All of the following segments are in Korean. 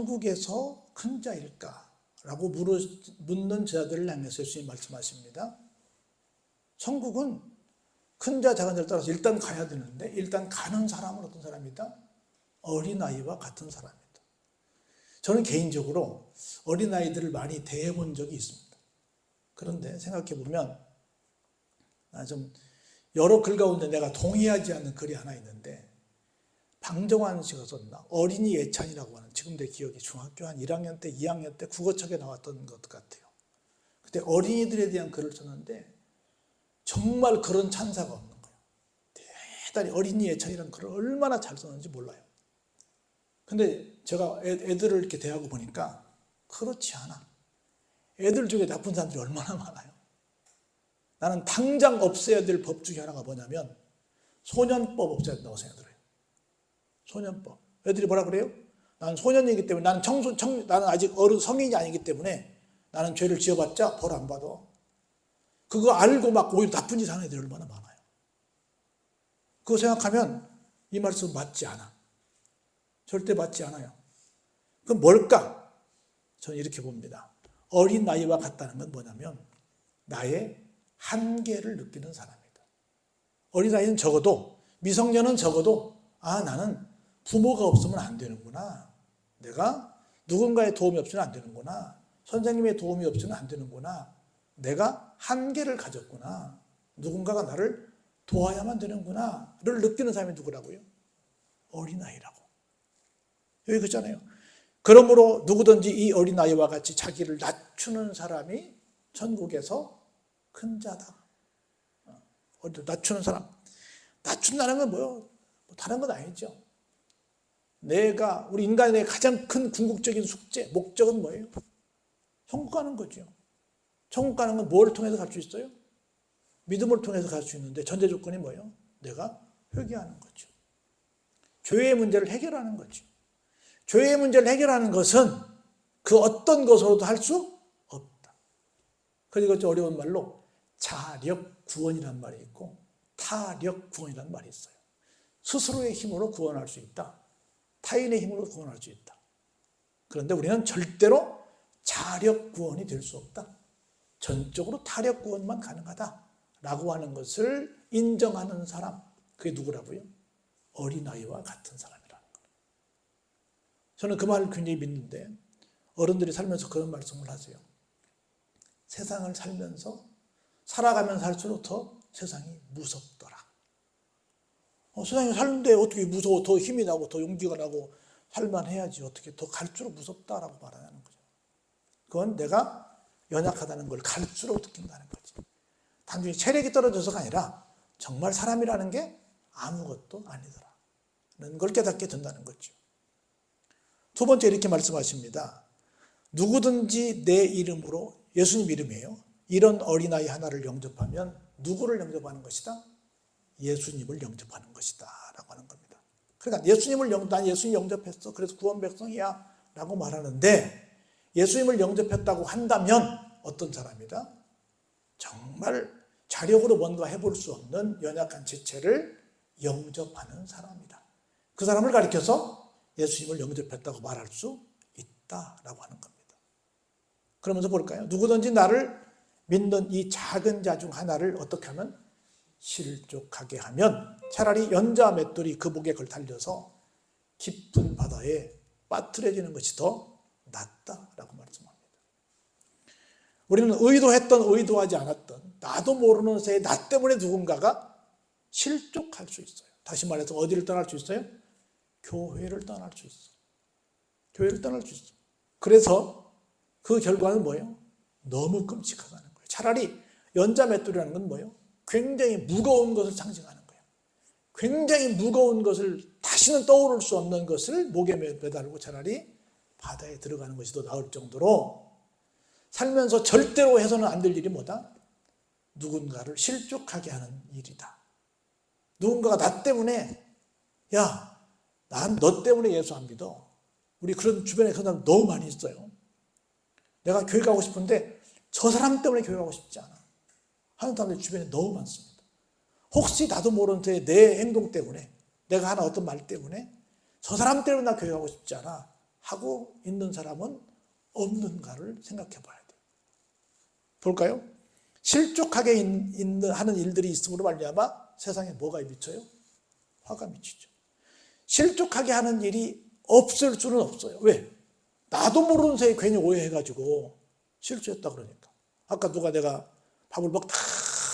천국에서 큰 자일까? 라고 묻는 자들을 향해서 예수님이 말씀하십니다. 천국은 큰 자, 작은 자를 따라서 일단 가야 되는데 일단 가는 사람은 어떤 사람이다? 어린아이와 같은 사람이다. 저는 개인적으로 어린아이들을 많이 대해본 적이 있습니다. 그런데 생각해보면 좀 여러 글 가운데 내가 동의하지 않는 글이 하나 있는데 방정환 씨가 썼나? 어린이 예찬이라고 하는, 지금 내 기억이 중학교 한 1학년 때 2학년 때 국어책에 나왔던 것 같아요. 그때 어린이들에 대한 글을 썼는데 정말 그런 찬사가 없는 거예요. 대단히 어린이 예찬이라는 글을 얼마나 잘 썼는지 몰라요. 근데 제가 애들을 이렇게 대하고 보니까 그렇지 않아. 애들 중에 나쁜 사람들이 얼마나 많아요. 나는 당장 없애야 될 법 중에 하나가 뭐냐면 소년법 없애야 된다고 생각해요. 소년법. 애들이 뭐라 그래요? 나는 소년이기 때문에, 나는 아직 성인이 아니기 때문에 나는 죄를 지어봤자 벌 안 받아. 그거 알고 막 오히려 나쁜 짓 하는 애들이 얼마나 많아요. 그거 생각하면 이 말씀 맞지 않아. 절대 맞지 않아요. 그럼 뭘까? 저는 이렇게 봅니다. 어린 나이와 같다는 건 뭐냐면 나의 한계를 느끼는 사람이다. 어린아이는 적어도, 미성년은 적어도 나는 부모가 없으면 안 되는구나. 내가 누군가의 도움이 없으면 안 되는구나. 선생님의 도움이 없으면 안 되는구나. 내가 한계를 가졌구나. 누군가가 나를 도와야만 되는구나를 느끼는 사람이 누구라고요? 어린아이라고. 여기 그렇잖아요. 그러므로 누구든지 이 어린아이와 같이 자기를 낮추는 사람이 천국에서 큰 자다. 낮추는 사람. 낮춘다는 건 뭐예요? 다른 건 아니죠. 우리 인간의 가장 큰 궁극적인 숙제, 목적은 뭐예요? 천국 가는 거죠. 천국 가는 건 뭘 통해서 갈 수 있어요? 믿음을 통해서 갈 수 있는데 전제 조건이 뭐예요? 내가 회개하는 거죠. 죄의 문제를 해결하는 거죠. 죄의 문제를 해결하는 것은 그 어떤 것으로도 할 수 없다. 그리고 좀 어려운 말로 자력 구원이라는 말이 있고 타력 구원이라는 말이 있어요. 스스로의 힘으로 구원할 수 있다. 타인의 힘으로 구원할 수 있다. 그런데 우리는 절대로 자력 구원이 될 수 없다. 전적으로 타력 구원만 가능하다라고 하는 것을 인정하는 사람, 그게 누구라고요? 어린아이와 같은 사람이라는 거예요. 저는 그 말을 굉장히 믿는데 어른들이 살면서 그런 말씀을 하세요. 세상을 살아가면서 할수록 더 세상이 무섭더라. 세상에 사는데 어떻게 무서워? 더 힘이 나고 더 용기가 나고 살만해야지. 어떻게 더 갈수록 무섭다라고 말하는 거죠. 그건 내가 연약하다는 걸 갈수록 느낀다는 거지. 단순히 체력이 떨어져서가 아니라 정말 사람이라는 게 아무것도 아니더라는 걸 깨닫게 된다는 거죠. 두 번째 이렇게 말씀하십니다. 누구든지 내 이름으로, 예수님 이름이에요. 이런 어린아이 하나를 영접하면 누구를 영접하는 것이다? 예수님을 영접하는 것이다 라고 하는 겁니다. 그러니까 난 예수님 영접했어. 그래서 구원 백성이야 라고 말하는데 예수님을 영접했다고 한다면 어떤 사람이다? 정말 자력으로 뭔가 해볼 수 없는 연약한 지체를 영접하는 사람이다. 그 사람을 가리켜서 예수님을 영접했다고 말할 수 있다라고 하는 겁니다. 그러면서 볼까요? 누구든지 나를 믿는 이 작은 자 중 하나를 어떻게 하면? 실족하게 하면 차라리 연자 맷돌이 그 목에 걸달려서 깊은 바다에 빠뜨려지는 것이 더 낫다라고 말씀합니다. 우리는 의도했던 의도하지 않았던 나도 모르는 새에 나 때문에 누군가가 실족할 수 있어요. 다시 말해서 어디를 떠날 수 있어요? 교회를 떠날 수 있어요. 교회를 떠날 수 있어요. 그래서 그 결과는 뭐예요? 너무 끔찍하다는 거예요. 차라리 연자 맷돌이라는 건 뭐예요? 굉장히 무거운 것을 상징하는 거예요. 굉장히 무거운 것을 다시는 떠오를 수 없는 것을 목에 매달고 차라리 바다에 들어가는 것이 더 나을 정도로 살면서 절대로 해서는 안 될 일이 뭐다? 누군가를 실족하게 하는 일이다. 누군가가 나 때문에 야, 난 너 때문에 예수 안 믿어. 우리 그런 주변에 그런 사람 너무 많이 있어요. 내가 교회 가고 싶은데 저 사람 때문에 교회 가고 싶지 않아. 하는 사람들 주변에 너무 많습니다. 혹시 나도 모르는 내 행동 때문에 내가 하는 어떤 말 때문에 저 사람 때문에 나 교회 가고 싶지 않아. 하고 있는 사람은 없는가를 생각해 봐야 돼요. 볼까요? 실족하게 하는 일들이 있음으로 말미암아 세상에 뭐가 미쳐요? 화가 미치죠. 실족하게 하는 일이 없을 수는 없어요. 왜? 나도 모르는 새에 괜히 오해해가지고 실수했다 그러니까. 아까 누가 내가 밥을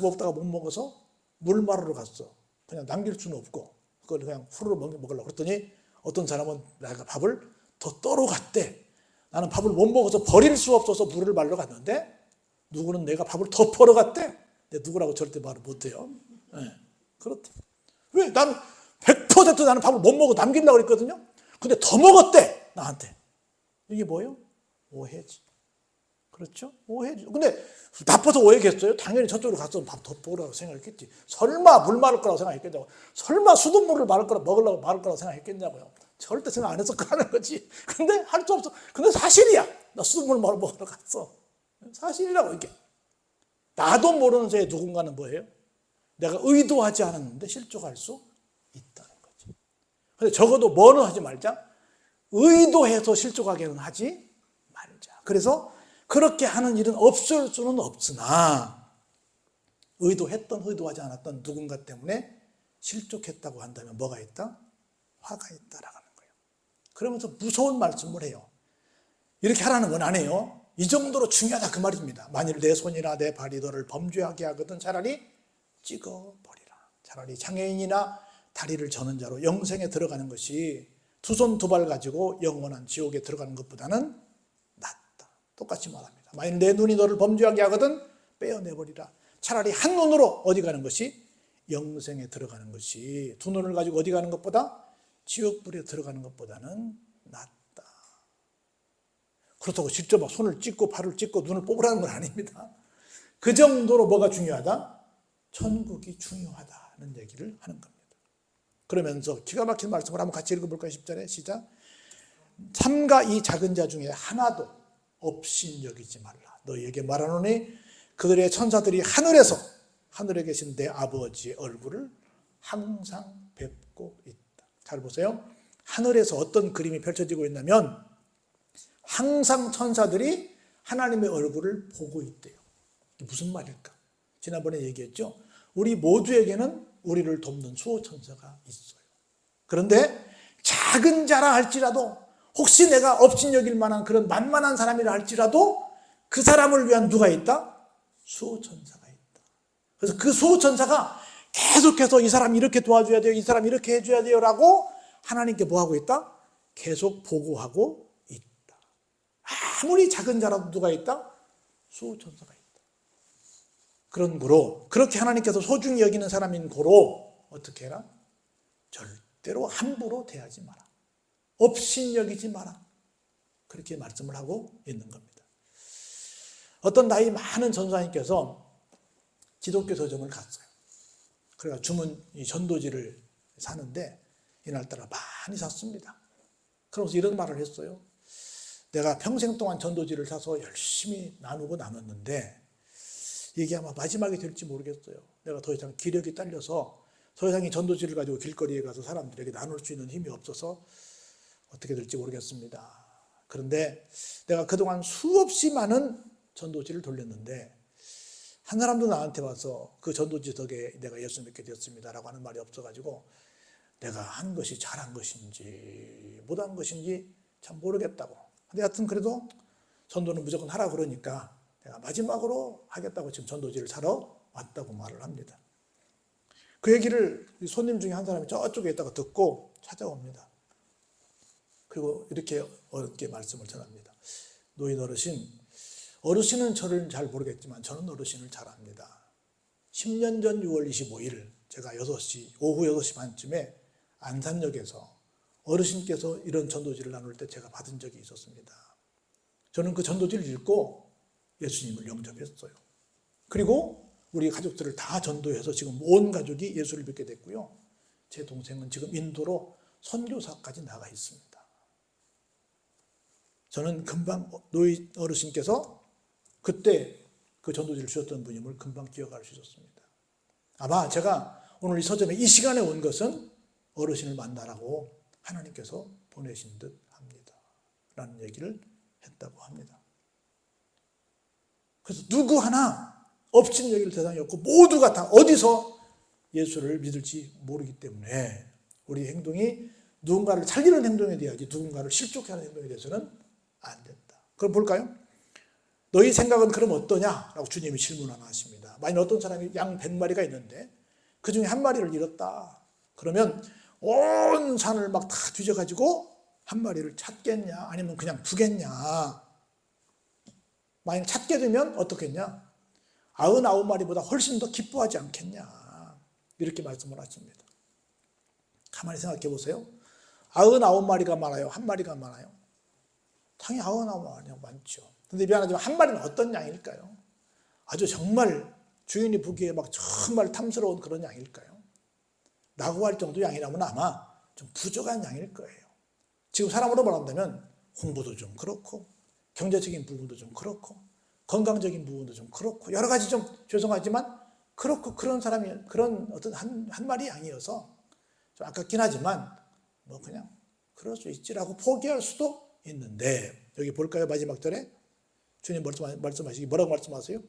먹다가 못 먹어서 물 마르러 갔어. 그냥 남길 수는 없고 그걸 그냥 후루룩 먹으려고 그랬더니 어떤 사람은 내가 밥을 더 떠러 갔대. 나는 밥을 못 먹어서 버릴 수 없어서 물을 말러 갔는데 누구는 내가 밥을 더 퍼러 갔대. 근데 누구라고 절대 말을 못해요. 네, 그렇대. 왜? 나는 100% 나는 밥을 못 먹고 남기려고 그랬거든요. 근데 더 먹었대 나한테. 이게 뭐예요? 오해지. 그렇죠? 오해지. 근데 나빠서 오해겠어요? 당연히 저쪽으로 갔으면 밥 더 먹으라고 생각했겠지. 설마 물 마를 거라고 생각했겠냐고. 설마 수돗물을 먹으려고 마를 거라고 생각했겠냐고요. 절대 생각 안 해서 하는 거지. 근데 할 수 없어. 근데 사실이야. 나 수돗물 먹으러 갔어. 사실이라고 이게. 나도 모르는 새에 누군가는 뭐예요? 내가 의도하지 않았는데 실족할 수 있다는 거지. 근데 적어도 뭐는 하지 말자. 의도해서 실족하게는 하지 말자. 그래서 그렇게 하는 일은 없을 수는 없으나 의도했던 의도하지 않았던 누군가 때문에 실족했다고 한다면 뭐가 있다? 화가 있다라고 하는 거예요. 그러면서 무서운 말씀을 해요. 이렇게 하라는 건 안 해요. 이 정도로 중요하다 그 말입니다. 만일 내 손이나 내 발이 너를 범죄하게 하거든 차라리 찍어버리라. 차라리 장애인이나 다리를 저는 자로 영생에 들어가는 것이 두 손 두 발 가지고 영원한 지옥에 들어가는 것보다는 낫다. 똑같이 말합니다. 만일 내 눈이 너를 범죄하게 하거든 빼어내버리라. 차라리 한 눈으로 어디 가는 것이 영생에 들어가는 것이 두 눈을 가지고 어디 가는 것보다 지옥불에 들어가는 것보다는 낫다. 그렇다고 직접 막 손을 찢고 발을 찢고 눈을 뽑으라는 건 아닙니다. 그 정도로 뭐가 중요하다? 천국이 중요하다는 얘기를 하는 겁니다. 그러면서 기가 막힌 말씀을 한번 같이 읽어볼까요? 10절에 시작. 삼가 이 작은 자 중에 하나도 업신여기지 말라. 너희에게 말하노니 그들의 천사들이 하늘에 계신 내 아버지의 얼굴을 항상 뵙고 있다. 잘 보세요. 하늘에서 어떤 그림이 펼쳐지고 있냐면 항상 천사들이 하나님의 얼굴을 보고 있대요. 무슨 말일까? 지난번에 얘기했죠. 우리 모두에게는 우리를 돕는 수호천사가 있어요. 그런데 작은 자라 할지라도 혹시 내가 업신여길 만한 그런 만만한 사람이라 할지라도 그 사람을 위한 누가 있다? 수호천사가 있다. 그래서 그 수호천사가 계속해서 이 사람 이렇게 도와줘야 돼요. 이 사람 이렇게 해줘야 돼요. 라고 하나님께 뭐하고 있다? 계속 보고하고 있다. 아무리 작은 자라도 누가 있다? 수호천사가 있다. 그런 거로 그렇게 하나님께서 소중히 여기는 사람인 거로 어떻게 해라? 절대로 함부로 대하지 마라. 업신여기지 마라. 그렇게 말씀을 하고 있는 겁니다. 어떤 나이 많은 전사님께서 기독교 서점을 갔어요. 그래서 주문 이 전도지를 사는데 이날따라 많이 샀습니다. 그러면서 이런 말을 했어요. 내가 평생 동안 전도지를 사서 열심히 나누고 나눴는데 이게 아마 마지막이 될지 모르겠어요. 내가 더 이상 기력이 딸려서 더 이상 이 전도지를 가지고 길거리에 가서 사람들에게 나눌 수 있는 힘이 없어서 어떻게 될지 모르겠습니다. 그런데 내가 그동안 수없이 많은 전도지를 돌렸는데 한 사람도 나한테 와서 그 전도지 덕에 내가 예수 믿게 되었습니다라고 하는 말이 없어가지고 내가 한 것이 잘한 것인지 못한 것인지 참 모르겠다고. 근데 하여튼 그래도 전도는 무조건 하라 그러니까 내가 마지막으로 하겠다고 지금 전도지를 사러 왔다고 말을 합니다. 그 얘기를 손님 중에 한 사람이 저쪽에 있다가 듣고 찾아옵니다. 그리고 이렇게 어렵게 말씀을 전합니다. 노인 어르신은 저를 잘 모르겠지만 저는 어르신을 잘 압니다. 10년 전 6월 25일 제가 오후 6시 반쯤에 안산역에서 어르신께서 이런 전도지를 나눌 때 제가 받은 적이 있었습니다. 저는 그 전도지를 읽고 예수님을 영접했어요. 그리고 우리 가족들을 다 전도해서 지금 온 가족이 예수를 믿게 됐고요. 제 동생은 지금 인도로 선교사까지 나가 있습니다. 저는 금방 노인 어르신께서 그때 그 전도지를 주셨던 분임을 금방 기억할 수 있었습니다. 아마 제가 오늘 이 서점에 이 시간에 온 것은 어르신을 만나라고 하나님께서 보내신 듯 합니다. 라는 얘기를 했다고 합니다. 그래서 누구 하나 엎친 여길 대상이 없고 모두가 다 어디서 예수를 믿을지 모르기 때문에 우리 행동이 누군가를 살리는 행동이 돼야지 누군가를 실족해 하는 행동이 돼서는 안 된다. 그럼 볼까요? 너희 생각은 그럼 어떠냐? 라고 주님이 질문 하나 하십니다. 만약 어떤 사람이 양 100마리가 있는데 그 중에 한 마리를 잃었다. 그러면 온 산을 막 다 뒤져가지고 한 마리를 찾겠냐? 아니면 그냥 두겠냐? 만약 찾게 되면 어떻겠냐? 99마리보다 훨씬 더 기뻐하지 않겠냐? 이렇게 말씀을 하십니다. 가만히 생각해 보세요. 99마리가 많아요? 한 마리가 많아요? 당연히 99마리가 많죠. 근데 미안하지만 한 마리는 어떤 양일까요? 아주 정말 주인이 보기에 막 정말 탐스러운 그런 양일까요? 라고 할 정도 양이라면 아마 좀 부족한 양일 거예요. 지금 사람으로 말한다면 홍보도 좀 그렇고 경제적인 부분도 좀 그렇고 건강적인 부분도 좀 그렇고 여러 가지 좀 죄송하지만 그렇고 그런 사람이 그런 어떤 한 마리 양이어서 좀 아깝긴 하지만 뭐 그냥 그럴 수 있지라고 포기할 수도 있는데 여기 볼까요? 마지막 절에 주님 말씀하시기 뭐라고 말씀하세요?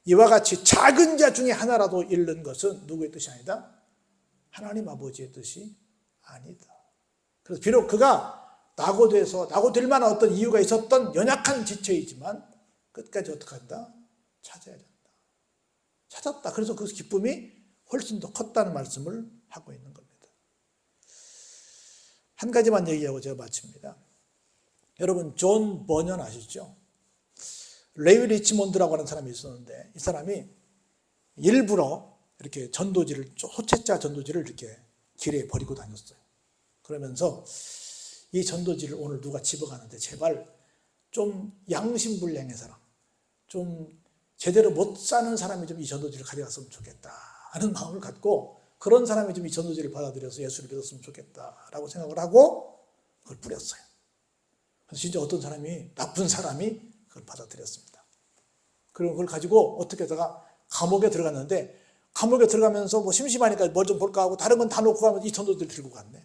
이와 같이 작은 자 중에 하나라도 잃는 것은 누구의 뜻이 아니다? 하나님 아버지의 뜻이 아니다. 그래서 비록 그가 낙오될 만한 어떤 이유가 있었던 연약한 지체이지만 끝까지 어떻게 한다? 찾아야 된다. 찾았다. 그래서 그 기쁨이 훨씬 더 컸다는 말씀을 하고 있는 겁니다. 한 가지만 얘기하고 제가 마칩니다. 여러분 존 버년 아시죠? 레이 리치몬드라고 하는 사람이 있었는데 이 사람이 일부러 이렇게 전도지를 호채자 전도지를 이렇게 길에 버리고 다녔어요. 그러면서 이 전도지를 오늘 누가 집어가는데 제발 좀 양심불량의 사람, 좀 제대로 못 사는 사람이 좀 이 전도지를 가져갔으면 좋겠다 하는 마음을 갖고 그런 사람이 좀 이 전도지를 받아들여서 예수를 믿었으면 좋겠다라고 생각을 하고 그걸 뿌렸어요. 그래서 진짜 어떤 사람이 나쁜 사람이 그걸 받아들였습니다. 그리고 그걸 가지고 어떻게 하다가 감옥에 들어갔는데 감옥에 들어가면서 뭐 심심하니까 뭘 좀 볼까 하고 다른 건 다 놓고 가면 이 전도지를 들고 갔네.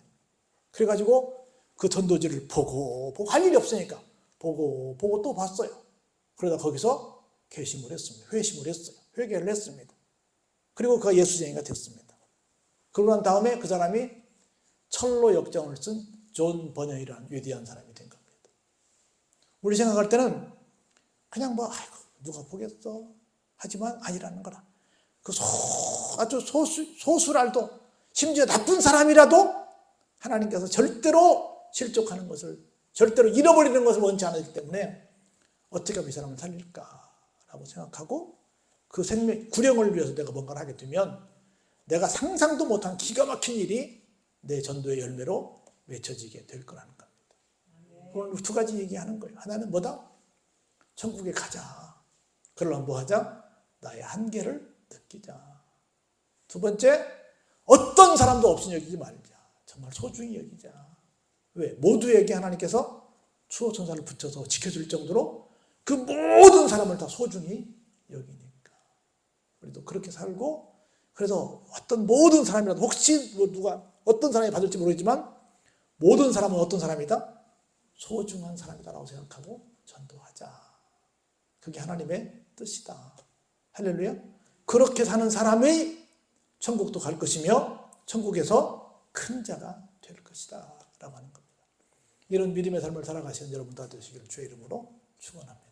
그래가지고 그 전도지를 보고 할 일이 없으니까 보고 또 봤어요. 그러다 거기서 회심을 했어요. 회개를 했습니다. 그리고 그가 예수쟁이가 됐습니다. 그러고 난 다음에 그 사람이 철로 역정을 쓴 존 버년이라는 위대한 사람이 된 겁니다. 우리 생각할 때는 그냥 뭐 아이고 누가 보겠어 하지만 아니라는 거라. 그 아주 소수랄도 심지어 나쁜 사람이라도 하나님께서 절대로 실족하는 것을 절대로 잃어버리는 것을 원치 않았기 때문에 어떻게 하면 이 사람을 살릴까라고 생각하고 그 구령을 위해서 내가 뭔가를 하게 되면 내가 상상도 못한 기가 막힌 일이 내 전도의 열매로 맺혀지게 될 거라는 겁니다. 오늘 두 가지 얘기하는 거예요. 하나는 뭐다? 천국에 가자. 그러려면 뭐 하자? 나의 한계를 느끼자. 두 번째, 어떤 사람도 없이 여기지 말자. 정말 소중히 여기자. 왜? 모두에게 하나님께서 추호 천사를 붙여서 지켜줄 정도로 그 모든 사람을 다 소중히 여기니까. 우리도 그렇게 살고, 그래서 어떤 모든 사람이라도 혹시 누가 어떤 사람이 받을지 모르지만 모든 사람은 어떤 사람이다? 소중한 사람이다라고 생각하고 전도하자. 그게 하나님의 뜻이다. 할렐루야. 그렇게 사는 사람의 천국도 갈 것이며 천국에서 큰 자가 될 것이다 라고 하는 겁니다. 이런 믿음의 삶을 살아가시는 여러분 다 되시기를 주의 이름으로 축원합니다.